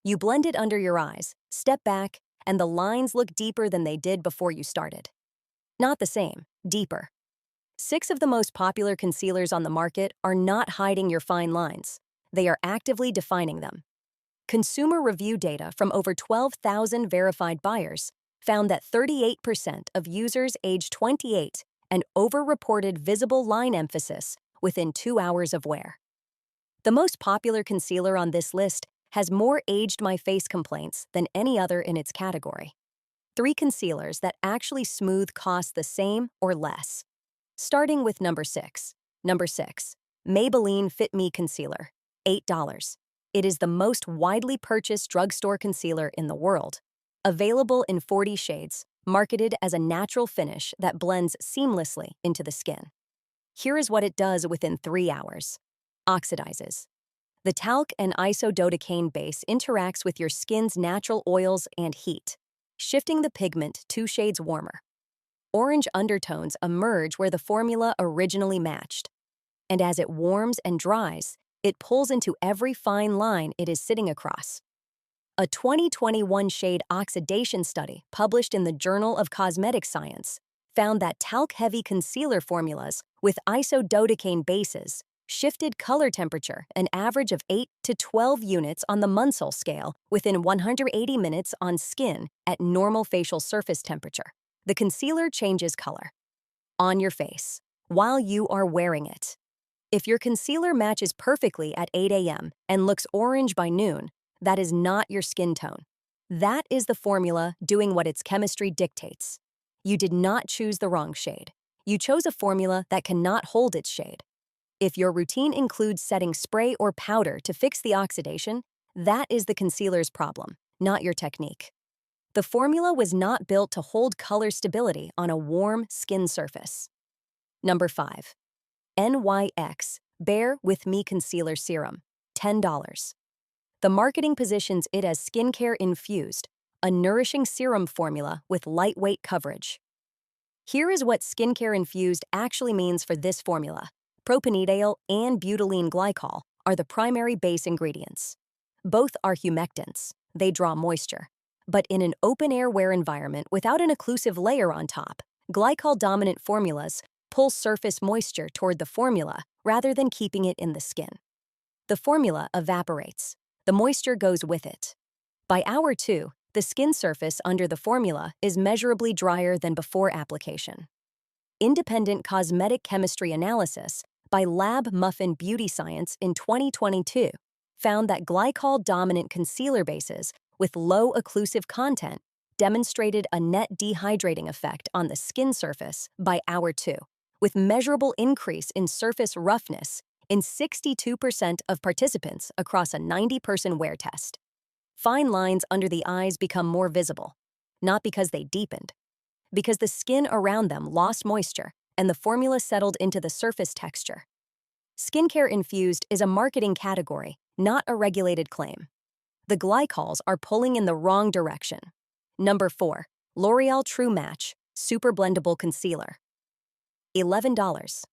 You blend it under your eyes, step back, and the lines look deeper than they did before you started. Not the same, deeper. 6 of the most popular concealers on the market are not hiding your fine lines. They are actively defining them. Consumer review data from over 12,000 verified buyers found that 38% of users aged 28 and over-reported visible line emphasis within 2 hours of wear. The most popular concealer on this list has more aged my face complaints than any other in its category. 3 concealers that actually smooth cost the same or less. Starting with number 6. Number 6. Maybelline Fit Me Concealer, $8. It is the most widely purchased drugstore concealer in the world. Available in 40 shades, marketed as a natural finish that blends seamlessly into the skin. Here is what it does within 3 hours. Oxidizes. The talc and isododecaine base interacts with your skin's natural oils and heat, shifting the pigment 2 shades warmer. Orange undertones emerge where the formula originally matched. And as it warms and dries, it pulls into every fine line it is sitting across. A 2021 shade oxidation study published in the Journal of Cosmetic Science found that talc-heavy concealer formulas with isododecaine bases shifted color temperature an average of 8 to 12 units on the Munsell scale within 180 minutes on skin at normal facial surface temperature. The concealer changes color on your face while you are wearing it. If your concealer matches perfectly at 8 a.m. and looks orange by noon, that is not your skin tone. That is the formula doing what its chemistry dictates. You did not choose the wrong shade. You chose a formula that cannot hold its shade. If your routine includes setting spray or powder to fix the oxidation, that is the concealer's problem, not your technique. The formula was not built to hold color stability on a warm skin surface. Number 5. NYX Bear With Me Concealer Serum, $10. The marketing positions it as skincare infused, a nourishing serum formula with lightweight coverage. Here is what skincare infused actually means for this formula. Propanoidale and butylene glycol are the primary base ingredients. Both are humectants. They draw moisture. But in an open-air wear environment without an occlusive layer on top, glycol-dominant formulas pull surface moisture toward the formula rather than keeping it in the skin. The formula evaporates. The moisture goes with it. By hour 2, the skin surface under the formula is measurably drier than before application. Independent cosmetic chemistry analysis by Lab Muffin Beauty Science in 2022 found that glycol-dominant concealer bases with low occlusive content demonstrated a net dehydrating effect on the skin surface by hour 2, with measurable increase in surface roughness in 62% of participants across a 90-person wear test. Fine lines under the eyes become more visible, not because they deepened, because the skin around them lost moisture and the formula settled into the surface texture. Skincare infused is a marketing category, not a regulated claim. The glycols are pulling in the wrong direction. Number 4. L'Oreal True Match Super Blendable Concealer, $11.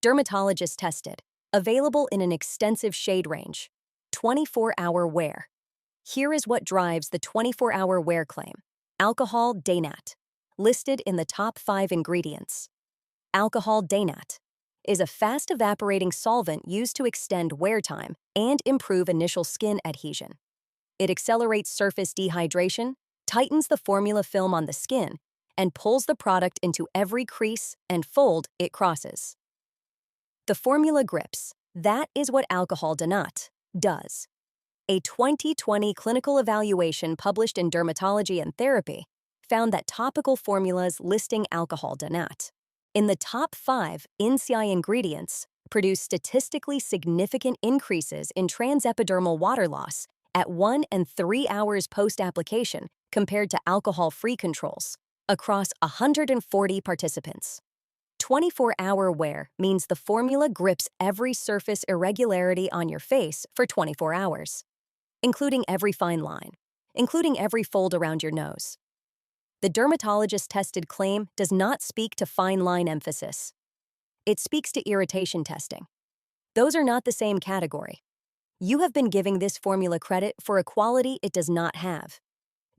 Dermatologist tested. Available in an extensive shade range. 24-hour wear. Here is what drives the 24-hour wear claim. Alcohol Dainat. Listed in the top 5 ingredients. Alcohol Dainat is a fast-evaporating solvent used to extend wear time and improve initial skin adhesion. It accelerates surface dehydration, tightens the formula film on the skin, and pulls the product into every crease and fold it crosses. The formula grips. That is what Alcohol Dainat does. A 2020 clinical evaluation published in Dermatology and Therapy found that topical formulas listing Alcohol Dainat in the top 5 NCI ingredients produce statistically significant increases in transepidermal water loss at 1 and 3 hours post-application compared to alcohol-free controls across 140 participants. 24-hour wear means the formula grips every surface irregularity on your face for 24 hours, including every fine line, including every fold around your nose. The dermatologist-tested claim does not speak to fine line emphasis. It speaks to irritation testing. Those are not the same category. You have been giving this formula credit for a quality it does not have.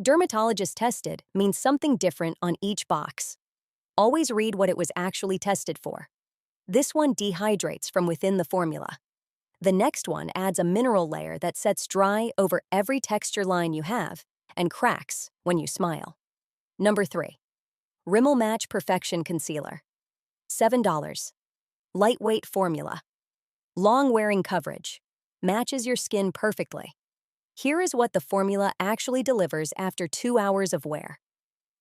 Dermatologist tested means something different on each box. Always read what it was actually tested for. This one dehydrates from within the formula. The next one adds a mineral layer that sets dry over every texture line you have and cracks when you smile. Number 3. Rimmel Match Perfection Concealer. $7. Lightweight formula. Long-wearing coverage. Matches your skin perfectly. Here is what the formula actually delivers after 2 hours of wear.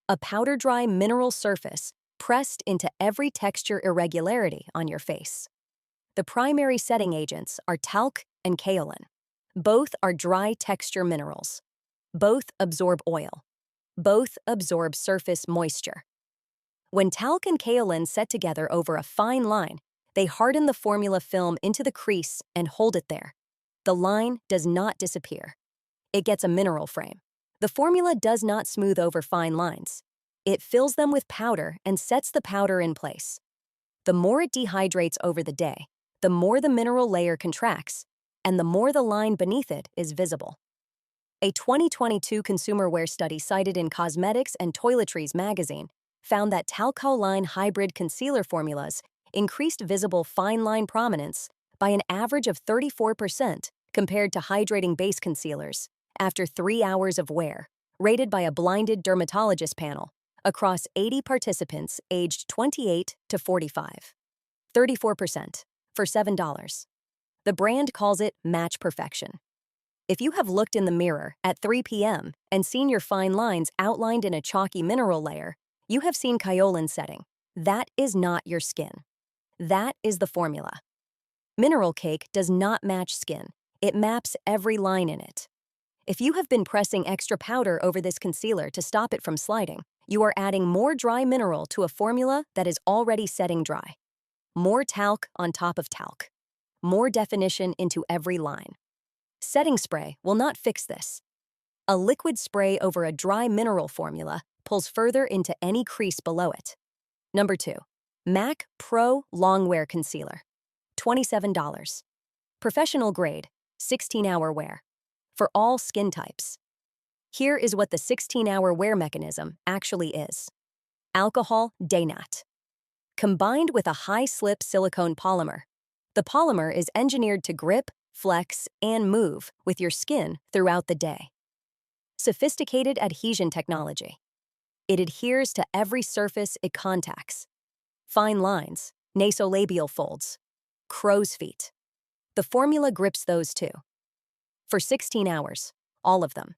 A powder-dry mineral surface pressed into every texture irregularity on your face. The primary setting agents are talc and kaolin. Both are dry texture minerals. Both absorb oil. Both absorb surface moisture. When talc and kaolin set together over a fine line, they harden the formula film into the crease and hold it there. The line does not disappear. It gets a mineral frame. The formula does not smooth over fine lines. It fills them with powder and sets the powder in place. The more it dehydrates over the day, the more the mineral layer contracts, and the more the line beneath it is visible. A 2022 consumer wear study cited in Cosmetics and Toiletries magazine found that talc-kaolin hybrid concealer formulas increased visible fine line prominence by an average of 34% compared to hydrating base concealers after 3 hours of wear, rated by a blinded dermatologist panel across 80 participants aged 28 to 45. 34% for $7. The brand calls it Match Perfection. If you have looked in the mirror at 3 p.m. and seen your fine lines outlined in a chalky mineral layer, you have seen kaolin setting. That is not your skin. That is the formula. Mineral cake does not match skin. It maps every line in it. If you have been pressing extra powder over this concealer to stop it from sliding, you are adding more dry mineral to a formula that is already setting dry. More talc on top of talc. More definition into every line. Setting spray will not fix this. A liquid spray over a dry mineral formula pulls further into any crease below it. Number 2. MAC Pro Longwear Concealer. $27. Professional grade, 16-hour wear. For all skin types. Here is what the 16-hour wear mechanism actually is. Alcohol Daynat. Combined with a high-slip silicone polymer. The polymer is engineered to grip, flex, and move with your skin throughout the day. Sophisticated adhesion technology. It adheres to every surface it contacts. Fine lines, nasolabial folds, crow's feet. The formula grips those too. For 16 hours, all of them.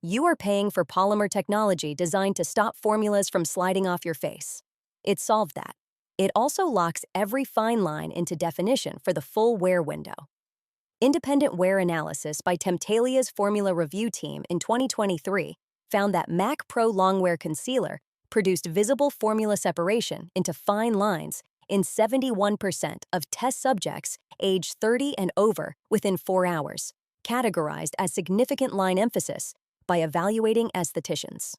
You are paying for polymer technology designed to stop formulas from sliding off your face. It solved that. It also locks every fine line into definition for the full wear window. Independent wear analysis by Temptalia's formula review team in 2023 found that MAC Pro Longwear Concealer produced visible formula separation into fine lines in 71% of test subjects aged 30 and over within 4 hours, categorized as significant line emphasis by evaluating estheticians.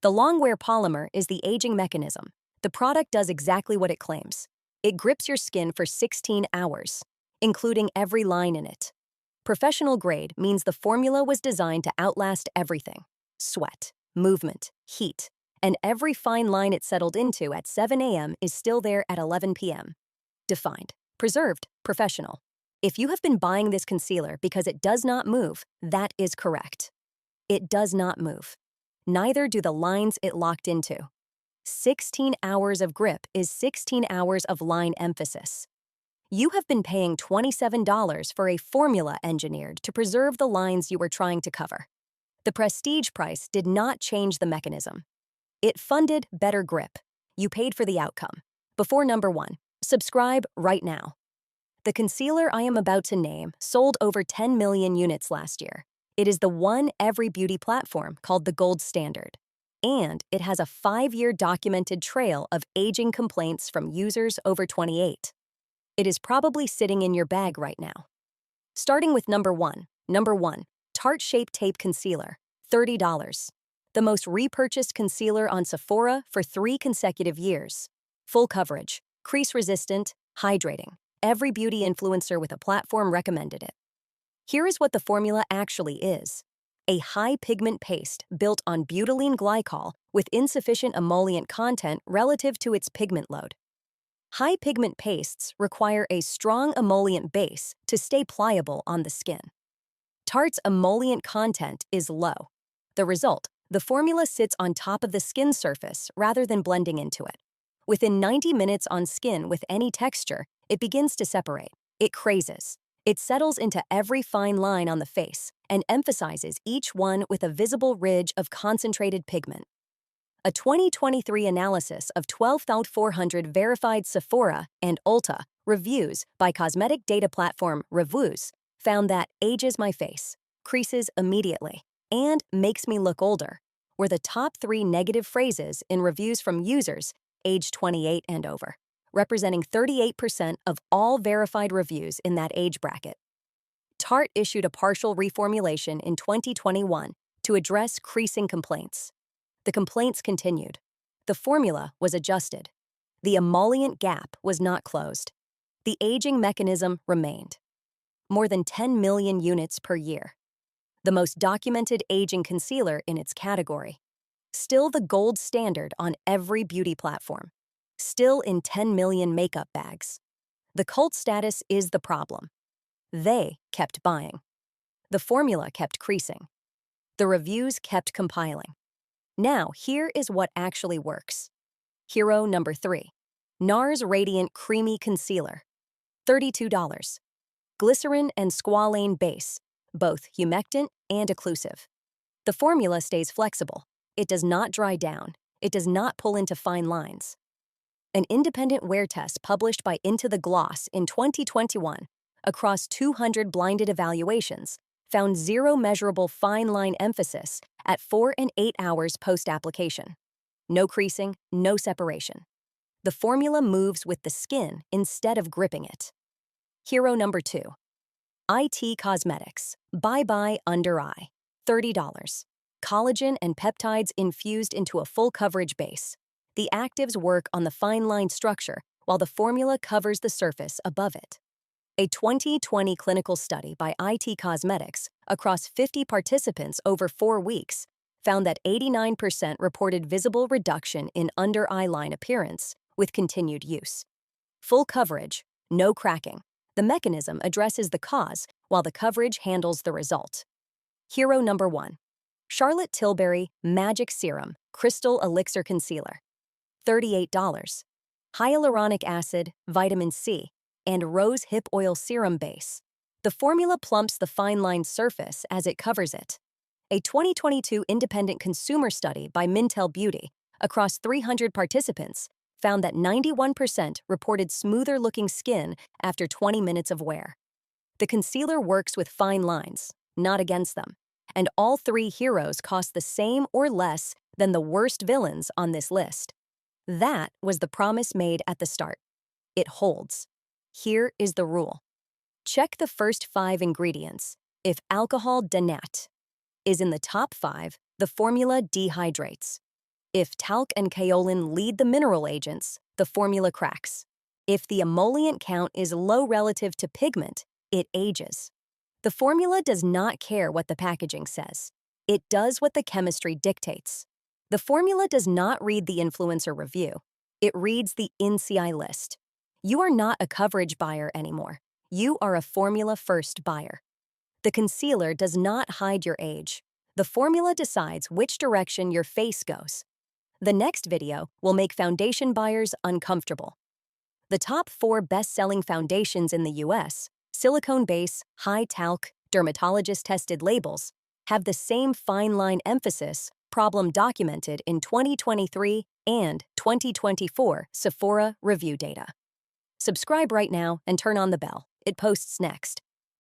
The Longwear polymer is the aging mechanism. The product does exactly what it claims. It grips your skin for 16 hours, including every line in it. Professional grade means the formula was designed to outlast everything: sweat, movement, heat, and every fine line it settled into at 7 a.m. is still there at 11 p.m. Defined, preserved, professional. If you have been buying this concealer because it does not move, that is correct. It does not move. Neither do the lines it locked into. 16 hours of grip is 16 hours of line emphasis. You have been paying $27 for a formula engineered to preserve the lines you were trying to cover. The prestige price did not change the mechanism. It funded better grip. You paid for the outcome. Before number 1, subscribe right now. The concealer I am about to name sold over 10 million units last year. It is the one every beauty platform called the gold standard. And it has a 5-year documented trail of aging complaints from users over 28. It is probably sitting in your bag right now. Starting with number 1. Number 1, Tarte Shape Tape Concealer, $30. The most repurchased concealer on Sephora for 3 consecutive years. Full coverage, crease resistant, hydrating. Every beauty influencer with a platform recommended it. Here is what the formula actually is: a high pigment paste built on butylene glycol with insufficient emollient content relative to its pigment load. High pigment pastes require a strong emollient base to stay pliable on the skin. Tarte's emollient content is low. The result, the formula sits on top of the skin surface rather than blending into it. Within 90 minutes on skin with any texture, it begins to separate. It creases. It settles into every fine line on the face and emphasizes each one with a visible ridge of concentrated pigment. A 2023 analysis of 12,400 verified Sephora and Ulta reviews by cosmetic data platform Reviews found that "ages my face, creases immediately, and makes me look older" were the top 3 negative phrases in reviews from users aged 28 and over, representing 38% of all verified reviews in that age bracket. Tarte issued a partial reformulation in 2021 to address creasing complaints. The complaints continued. The formula was adjusted. The emollient gap was not closed. The aging mechanism remained. More than 10 million units per year. The most documented aging concealer in its category. Still the gold standard on every beauty platform. Still in 10 million makeup bags. The cult status is the problem. They kept buying. The formula kept creasing. The reviews kept compiling. Now, here is what actually works. Hero number 3. NARS Radiant Creamy Concealer. $32. Glycerin and squalane base, both humectant and occlusive. The formula stays flexible. It does not dry down. It does not pull into fine lines. An independent wear test published by Into the Gloss in 2021 across 200 blinded evaluations found 0 measurable fine line emphasis at 4 and 8 hours post-application. No creasing, no separation. The formula moves with the skin instead of gripping it. Hero number 2. IT Cosmetics Bye Bye Under Eye. $30. Collagen and peptides infused into a full coverage base. The actives work on the fine line structure while the formula covers the surface above it. A 2020 clinical study by IT Cosmetics across 50 participants over 4 weeks found that 89% reported visible reduction in under-eye line appearance with continued use. Full coverage, no cracking. The mechanism addresses the cause while the coverage handles the result. Hero number 1. Charlotte Tilbury Magic Serum Crystal Elixir Concealer. $38. Hyaluronic acid, vitamin C, and rose hip oil serum base. The formula plumps the fine line surface as it covers it. A 2022 independent consumer study by Mintel Beauty across 300 participants found that 91% reported smoother-looking skin after 20 minutes of wear. The concealer works with fine lines, not against them, and all 3 heroes cost the same or less than the worst villains on this list. That was the promise made at the start. It holds. Here is the rule. Check the first 5 ingredients. If alcohol denat is in the top 5, the formula dehydrates. If talc and kaolin lead the mineral agents, the formula cracks. If the emollient count is low relative to pigment, it ages. The formula does not care what the packaging says. It does what the chemistry dictates. The formula does not read the influencer review. It reads the NCI list. You are not a coverage buyer anymore. You are a formula-first buyer. The concealer does not hide your age. The formula decides which direction your face goes. The next video will make foundation buyers uncomfortable. The top 4 best-selling foundations in the US, silicone base, high talc, dermatologist-tested labels, have the same fine line emphasis problem documented in 2023 and 2024 Sephora review data. Subscribe right now and turn on the bell. It posts next.